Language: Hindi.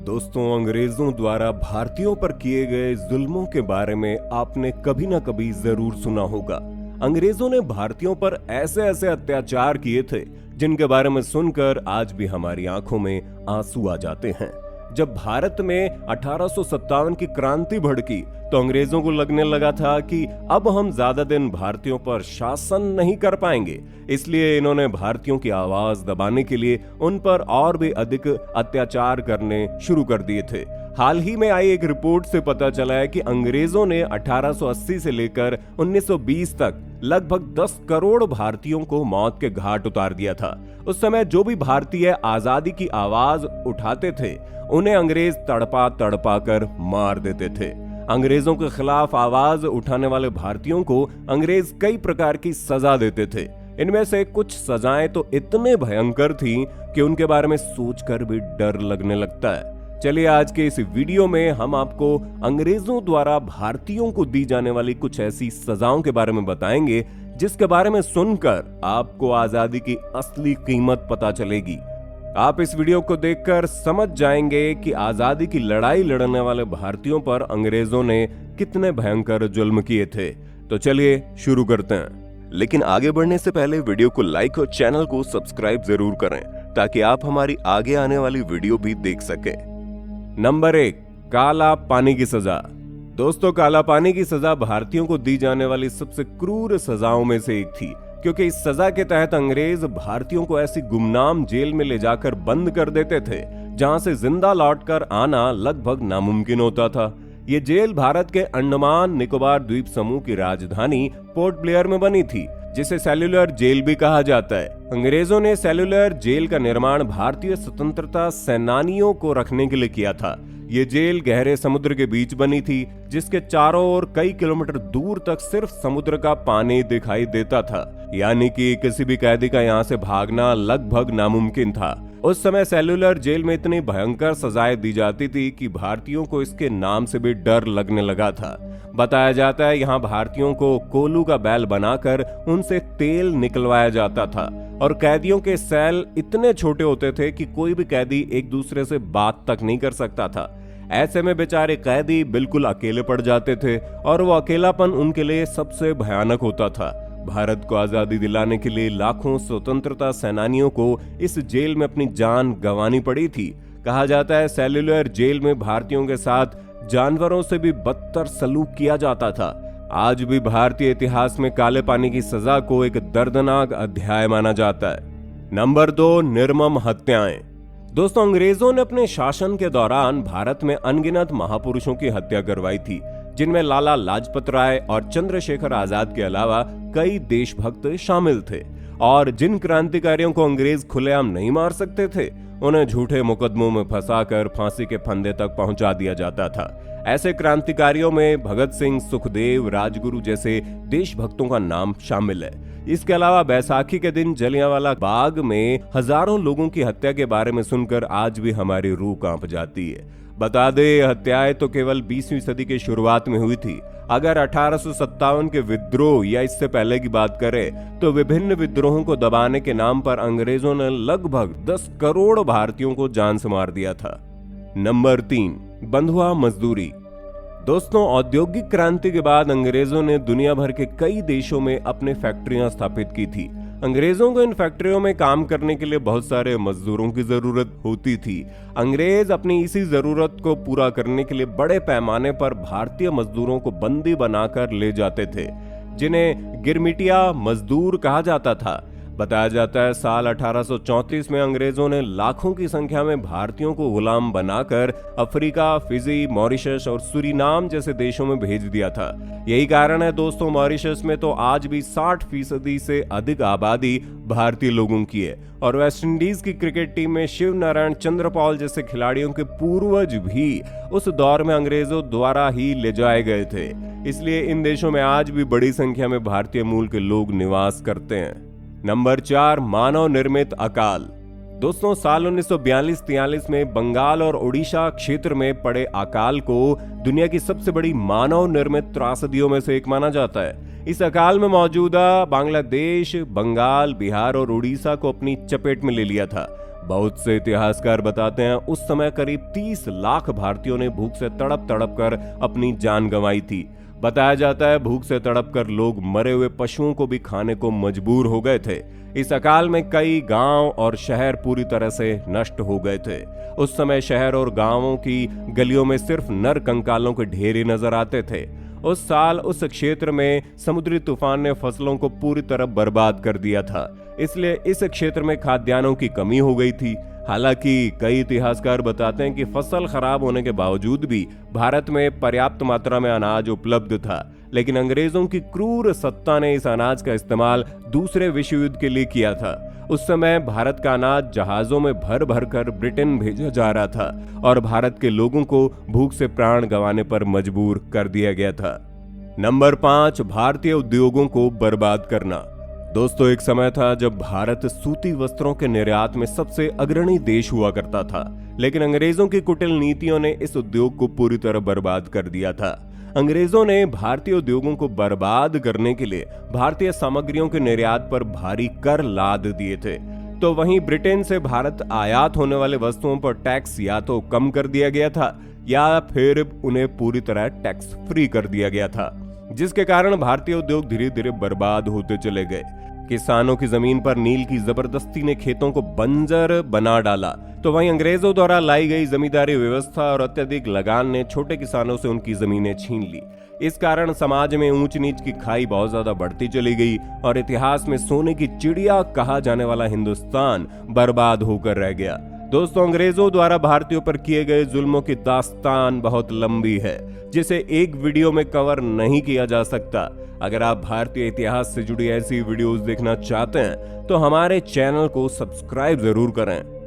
दोस्तों, अंग्रेजों द्वारा भारतीयों पर किए गए जुल्मों के बारे में आपने कभी ना कभी जरूर सुना होगा। अंग्रेजों ने भारतीयों पर ऐसे ऐसे अत्याचार किए थे जिनके बारे में सुनकर आज भी हमारी आंखों में आंसू आ जाते हैं। जब भारत में 1857 की क्रांति भड़की तो अंग्रेजों को लगने लगा था कि अब हम ज्यादा दिन भारतीयों पर शासन नहीं कर पाएंगे, इसलिए इन्होंने भारतीयों की आवाज दबाने के लिए उन पर और भी अधिक अत्याचार करने शुरू कर दिए थे। हाल ही में आई एक रिपोर्ट से पता चला है कि अंग्रेजों ने 1880 से लेकर 1920 तक लगभग 10 करोड़ भारतीयों को मौत के घाट उतार दिया था। उस समय जो भी भारतीय आजादी की आवाज उठाते थे उन्हें अंग्रेज तड़पा तड़पा कर मार देते थे। अंग्रेजों के खिलाफ आवाज उठाने वाले भारतीयों को अंग्रेज कई प्रकार की सजा देते थे। इनमें से कुछ सजाएं तो इतने भयंकर थीं कि उनके बारे में सोचकर भी डर लगने लगता है। चलिए आज के इस वीडियो में हम आपको अंग्रेजों द्वारा भारतीयों को दी जाने वाली कुछ ऐसी सजाओं के बारे में बताएंगे जिसके बारे में सुनकर आपको आजादी की असली कीमत पता चलेगी। आप इस वीडियो को देखकर समझ जाएंगे कि आजादी की लड़ाई लड़ने वाले भारतीयों पर अंग्रेजों ने कितने भयंकर जुल्म किए थे। तो चलिए शुरू करते हैं। लेकिन आगे बढ़ने से पहले वीडियो को लाइक और चैनल को सब्सक्राइब जरूर करें ताकि आप हमारी आगे आने वाली वीडियो भी देख सकें। नंबर 1, काला पानी की सजा। दोस्तों, काला पानी की सजा भारतीयों को दी जाने वाली सबसे क्रूर सजाओं में से एक थी, क्योंकि इस सजा के तहत अंग्रेज भारतीयों को ऐसी गुमनाम जेल में ले जाकर बंद कर देते थे जहां से जिंदा लौटकर आना लगभग नामुमकिन होता था। ये जेल भारत के अंडमान निकोबार द्वीप समूह की राजधानी पोर्ट ब्लेयर में बनी थी, जिसे सेल्युलर जेल भी कहा जाता है। अंग्रेजों ने सेल्युलर जेल का निर्माण भारतीय स्वतंत्रता सेनानियों को रखने के लिए किया था। ये जेल गहरे समुद्र के बीच बनी थी, जिसके चारों ओर कई किलोमीटर दूर तक सिर्फ समुद्र का पानी दिखाई देता था, यानी कि किसी भी कैदी का यहाँ से भागना लगभग नामुमकिन था। उस समय सेल्युलर जेल में इतनी भयंकर सजाएं दी जाती थी कि भारतीयों को इसके नाम से भी डर लगने लगा था। बताया जाता है यहाँ भारतीयों को कोलू का बैल बनाकर उनसे तेल निकलवाया जाता था और कैदियों के सेल इतने छोटे होते थे कि कोई भी कैदी एक दूसरे से बात तक नहीं कर सकता था। ऐसे में बेचारे कैदी बिल्कुल अकेले पड़ जाते थे और वो अकेलापन उनके लिए सबसे भयानक होता था। भारत को आजादी दिलाने के लिए लाखों स्वतंत्रता सेनानियों को इस जेल में अपनी जान गंवानी पड़ी थी। कहा जाता है सेल्युलर जेल में भारतीयों के साथ जानवरों से भी बदतर सलूक किया जाता था। आज भी भारतीय इतिहास में काले पानी की सजा को एक दर्दनाक अध्याय माना जाता है। नंबर 2, निर्मम हत्याएं। दोस्तों, अंग्रेजों ने अपने शासन के दौरान भारत में अनगिनत महापुरुषों की हत्या करवाई थी, जिनमें लाला लाजपत राय और चंद्रशेखर आजाद के अलावा कई देशभक्त शामिल थे। और जिन क्रांतिकारियों को अंग्रेज खुलेआम नहीं मार सकते थे उन्हें झूठे मुकदमों में फंसाकर फांसी के फंदे तक पहुंचा दिया जाता था। ऐसे क्रांतिकारियों में भगत सिंह, सुखदेव, राजगुरु जैसे देशभक्तों का नाम शामिल है। इसके अलावा बैसाखी के दिन जलियांवाला बाग में हजारों लोगों की हत्या के बारे में सुनकर आज भी हमारी रूह कांप जाती है। बता दे, हत्याएं तो केवल 20वीं सदी की शुरुआत में हुई थी। अगर 1857 के विद्रोह या इससे पहले की बात करें तो विभिन्न विद्रोहों को दबाने के नाम पर अंग्रेजों ने लगभग 10 करोड़ भारतीयों को जान से मार दिया था। नंबर 3, बंधुआ मजदूरी। दोस्तों, औद्योगिक क्रांति के बाद अंग्रेजों ने दुनिया भर के कई देशों में अपने फैक्ट्रियां स्थापित की थी। अंग्रेजों को इन फैक्ट्रियों में काम करने के लिए बहुत सारे मजदूरों की जरूरत होती थी। अंग्रेज अपनी इसी जरूरत को पूरा करने के लिए बड़े पैमाने पर भारतीय मजदूरों को बंदी बनाकर ले जाते थे, जिन्हें गिरमिटिया मजदूर कहा जाता था। बताया जाता है साल 1834 में अंग्रेजों ने लाखों की संख्या में भारतीयों को गुलाम बनाकर अफ्रीका, फिजी, मॉरिशस और सूरीनाम जैसे देशों में भेज दिया था। यही कारण है दोस्तों, मॉरिशस में तो आज भी 60% से अधिक आबादी भारतीय लोगों की है और वेस्ट इंडीज की क्रिकेट टीम में शिव नारायण चंद्रपाल जैसे खिलाड़ियों के पूर्वज भी उस दौर में अंग्रेजों द्वारा ही ले जाए गए थे। इसलिए इन देशों में आज भी बड़ी संख्या में भारतीय मूल के लोग निवास करते हैं। नंबर 4, मानव निर्मित अकाल। दोस्तों, साल 1942-43 में बंगाल और ओडिशा क्षेत्र में पड़े अकाल को दुनिया की सबसे बड़ी मानव निर्मित त्रासदियों में से एक माना जाता है। इस अकाल में मौजूदा बांग्लादेश, बंगाल, बिहार और उड़ीसा को अपनी चपेट में ले लिया था। बहुत से इतिहासकार बताते हैं उस समय करीब 30 लाख भारतीयों ने भूख से तड़प तड़प कर अपनी जान गंवाई थी। बताया जाता है भूख से तड़प कर लोग मरे हुए पशुओं को भी खाने को मजबूर हो गए थे। इस अकाल में कई गांव और शहर पूरी तरह से नष्ट हो गए थे। उस समय शहर और गांवों की गलियों में सिर्फ नर कंकालों के ढेर ही नजर आते थे। उस साल उस क्षेत्र में समुद्री तूफान ने फसलों को पूरी तरह बर्बाद कर दिया था, इसलिए इस क्षेत्र में खाद्यान्नों की कमी हो गई थी। हालांकि कई इतिहासकार बताते हैं कि फसल खराब होने के बावजूद भी भारत में पर्याप्त मात्रा में अनाज उपलब्ध था, लेकिन अंग्रेजों की क्रूर सत्ता ने इस अनाज का इस्तेमाल दूसरे विश्व युद्ध के लिए किया था। उस समय भारत का अनाज जहाजों में भर भर कर ब्रिटेन भेजा जा रहा था और भारत के लोगों को भूख से प्राण गंवाने पर मजबूर कर दिया गया था। नंबर 5, भारतीय उद्योगों को बर्बाद करना। दोस्तों, एक समय था जब भारत सूती वस्त्रों के निर्यात में सबसे अग्रणी देश हुआ करता था, लेकिन अंग्रेजों की कुटिल नीतियों ने इस उद्योग को पूरी तरह बर्बाद कर दिया था। अंग्रेजों ने भारतीय उद्योगों को बर्बाद करने के लिए भारतीय सामग्रियों के निर्यात पर भारी कर लाद दिए थे, तो वहीं ब्रिटेन से भारत आयात होने वाले वस्तुओं पर टैक्स या तो कम कर दिया गया था या फिर उन्हें पूरी तरह टैक्स फ्री कर दिया गया था, जिसके कारण भारतीय उद्योग धीरे धीरे बर्बाद होते चले गए। किसानों की जमीन पर नील की जबरदस्ती ने खेतों को बंजर बना डाला, तो वहीं अंग्रेजों द्वारा लाई गई जमींदारी व्यवस्था और अत्यधिक लगान ने छोटे किसानों से उनकी जमीनें छीन ली। इस कारण समाज में ऊंच नीच की खाई बहुत ज्यादा बढ़ती चली गई और इतिहास में सोने की चिड़िया कहा जाने वाला हिंदुस्तान बर्बाद होकर रह गया। दोस्तों, अंग्रेजों द्वारा भारतीयों पर किए गए जुल्मों की दास्तान बहुत लंबी है, जिसे एक वीडियो में कवर नहीं किया जा सकता। अगर आप भारतीय इतिहास से जुड़ी ऐसी वीडियोस देखना चाहते हैं तो हमारे चैनल को सब्सक्राइब जरूर करें।